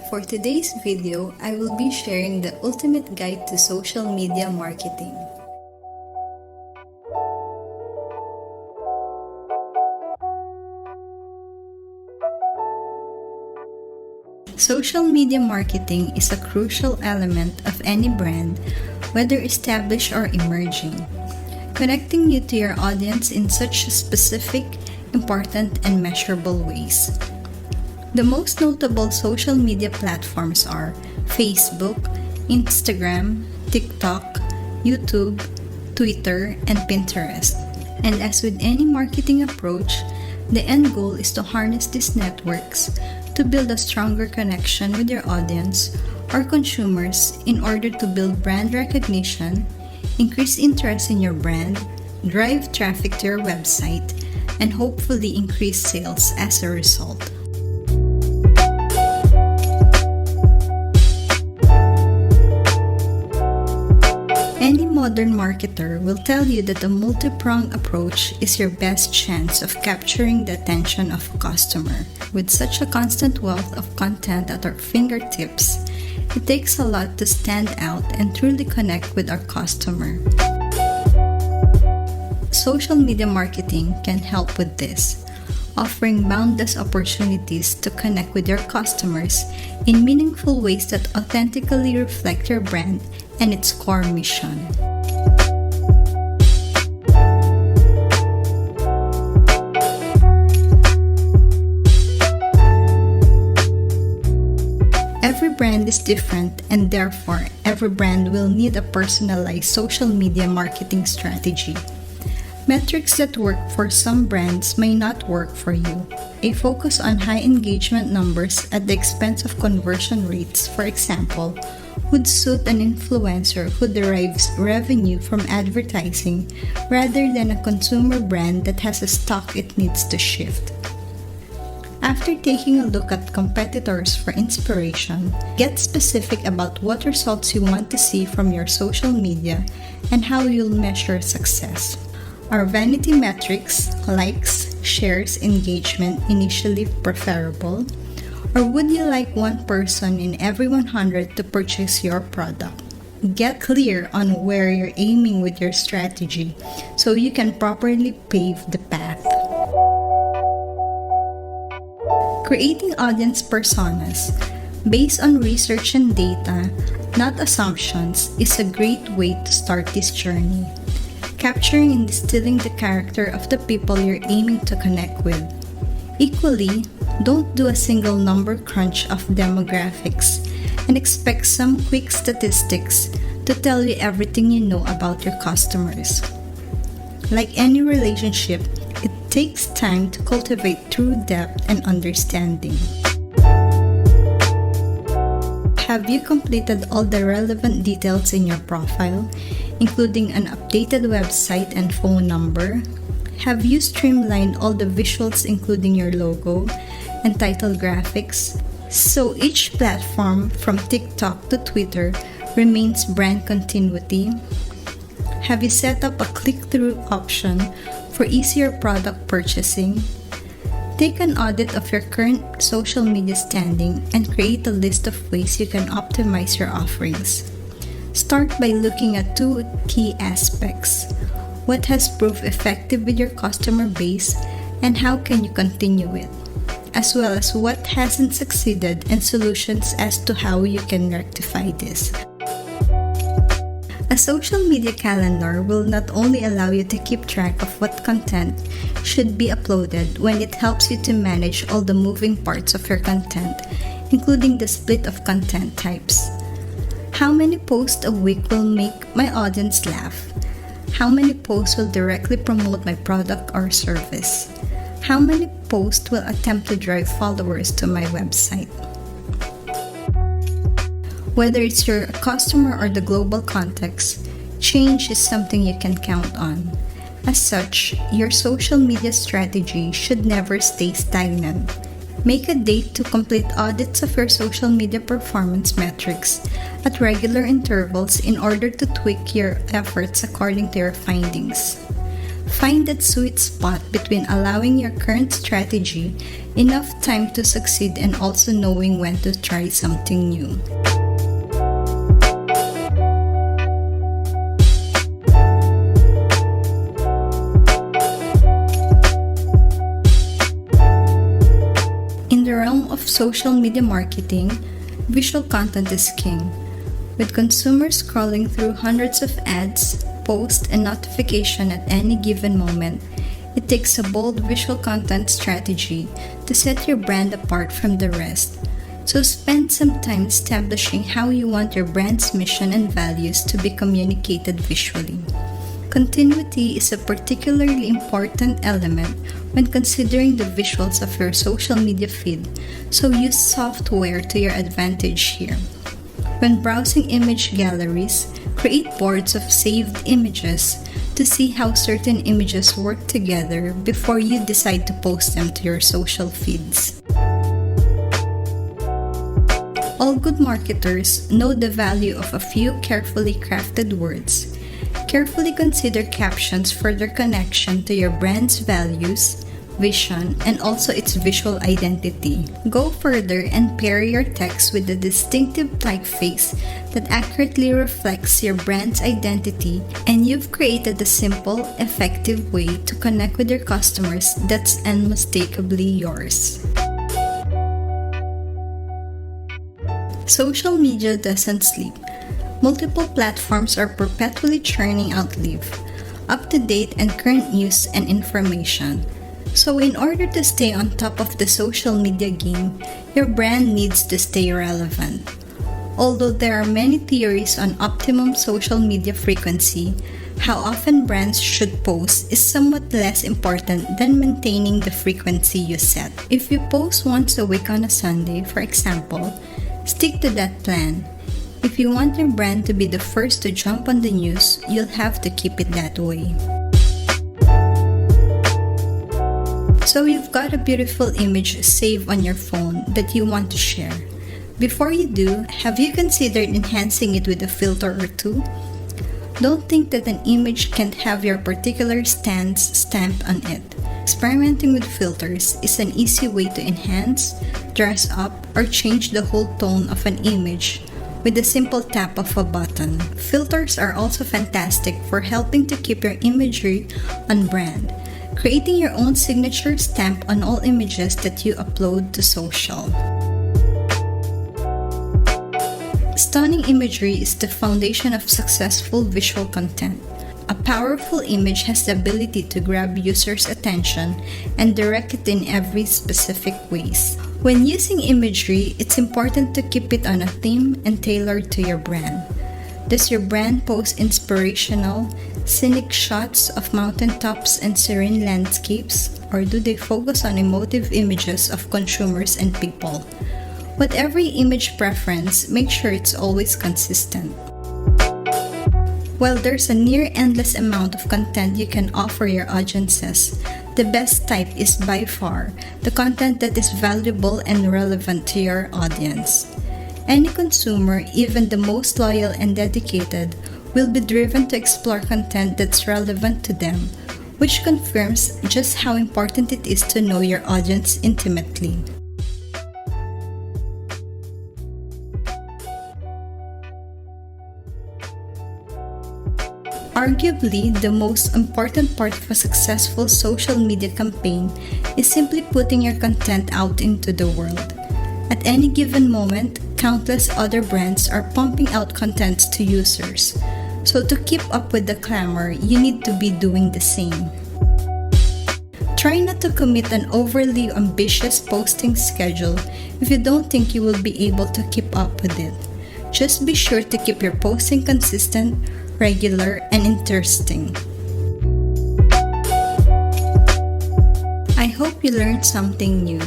For today's video, I will be sharing the ultimate guide to social media marketing. Social media marketing is a crucial element of any brand, whether established or emerging, connecting you to your audience in such specific, important, and measurable ways. The most notable social media platforms are Facebook, Instagram, TikTok, YouTube, Twitter, and Pinterest. And as with any marketing approach, the end goal is to harness these networks to build a stronger connection with your audience or consumers in order to build brand recognition, increase interest in your brand, drive traffic to your website, and hopefully increase sales as a result. Any modern marketer will tell you that a multi-pronged approach is your best chance of capturing the attention of a customer. With such a constant wealth of content at our fingertips, it takes a lot to stand out and truly connect with our customer. Social media marketing can help with this, offering boundless opportunities to connect with your customers in meaningful ways that authentically reflect your brand and its core mission. Every brand is different, and therefore, every brand will need a personalized social media marketing strategy. Metrics that work for some brands may not work for you. A focus on high engagement numbers at the expense of conversion rates, for example, would suit an influencer who derives revenue from advertising rather than a consumer brand that has a stock it needs to shift. After taking a look at competitors for inspiration, get specific about what results you want to see from your social media and how you'll measure success. Are vanity metrics, likes, shares, engagement initially preferable? Or would you like one person in every 100 to purchase your product? Get clear on where you're aiming with your strategy so you can properly pave the path. Creating audience personas based on research and data, not assumptions, is a great way to start this journey. Capturing and distilling the character of the people you're aiming to connect with. Equally, don't do a single number crunch of demographics and expect some quick statistics to tell you everything you know about your customers. Like any relationship, it takes time to cultivate true depth and understanding. Have you completed all the relevant details in your profile, including an updated website and phone number? Have you streamlined all the visuals, including your logo and title graphics, so each platform from TikTok to Twitter remains brand continuity? Have you set up a click-through option for easier product purchasing? Take an audit of your current social media standing and create a list of ways you can optimize your offerings. Start by looking at two key aspects: what has proved effective with your customer base and how can you continue it, as well as what hasn't succeeded and solutions as to how you can rectify this. A social media calendar will not only allow you to keep track of what content should be uploaded when it helps you to manage all the moving parts of your content, including the split of content types. How many posts a week will make my audience laugh? How many posts will directly promote my product or service? How many posts will attempt to drive followers to my website? Whether it's your customer or the global context, change is something you can count on. As such, your social media strategy should never stay stagnant. Make a date to complete audits of your social media performance metrics at regular intervals in order to tweak your efforts according to your findings. Find that sweet spot between allowing your current strategy enough time to succeed and also knowing when to try something new. In the realm of social media marketing, visual content is king. With consumers scrolling through hundreds of ads, posts, and notifications at any given moment, it takes a bold visual content strategy to set your brand apart from the rest. So spend some time establishing how you want your brand's mission and values to be communicated visually. Continuity is a particularly important element when considering the visuals of your social media feed, so use software to your advantage here. When browsing image galleries, create boards of saved images to see how certain images work together before you decide to post them to your social feeds. All good marketers know the value of a few carefully crafted words. Carefully consider captions for their connection to your brand's values, vision, and also its visual identity. Go further and pair your text with a distinctive typeface that accurately reflects your brand's identity, and you've created a simple, effective way to connect with your customers that's unmistakably yours. Social media doesn't sleep. Multiple platforms are perpetually churning out up-to-date and current news and information. So in order to stay on top of the social media game, your brand needs to stay relevant. Although there are many theories on optimum social media frequency, how often brands should post is somewhat less important than maintaining the frequency you set. If you post once a week on a Sunday, for example, stick to that plan. If you want your brand to be the first to jump on the news, you'll have to keep it that way. So you've got a beautiful image saved on your phone that you want to share. Before you do, have you considered enhancing it with a filter or two? Don't think that an image can't have your particular stance stamped on it. Experimenting with filters is an easy way to enhance, dress up, or change the whole tone of an image with a simple tap of a button. Filters are also fantastic for helping to keep your imagery on brand, creating your own signature stamp on all images that you upload to social. Stunning imagery is the foundation of successful visual content. A powerful image has the ability to grab users' attention and direct it in every specific ways. When using imagery, it's important to keep it on a theme and tailored to your brand. Does your brand post inspirational, scenic shots of mountaintops and serene landscapes, or do they focus on emotive images of consumers and people? Whatever your image preference, make sure it's always consistent. While there's a near endless amount of content you can offer your audiences, the best type is by far the content that is valuable and relevant to your audience. Any consumer, even the most loyal and dedicated, will be driven to explore content that's relevant to them, which confirms just how important it is to know your audience intimately. Arguably, the most important part of a successful social media campaign is simply putting your content out into the world. At any given moment, countless other brands are pumping out content to users. So to keep up with the clamor, you need to be doing the same. Try not to commit an overly ambitious posting schedule if you don't think you will be able to keep up with it. Just be sure to keep your posting consistent, regular, and interesting. I hope you learned something new.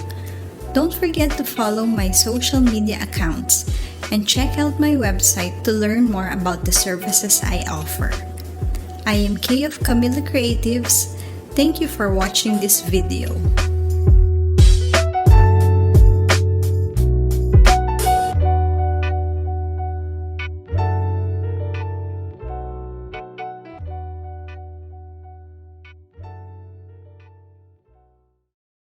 Don't forget to follow my social media accounts and check out my website to learn more about the services I offer. I am Kay of Camila Creatives. Thank you for watching this video.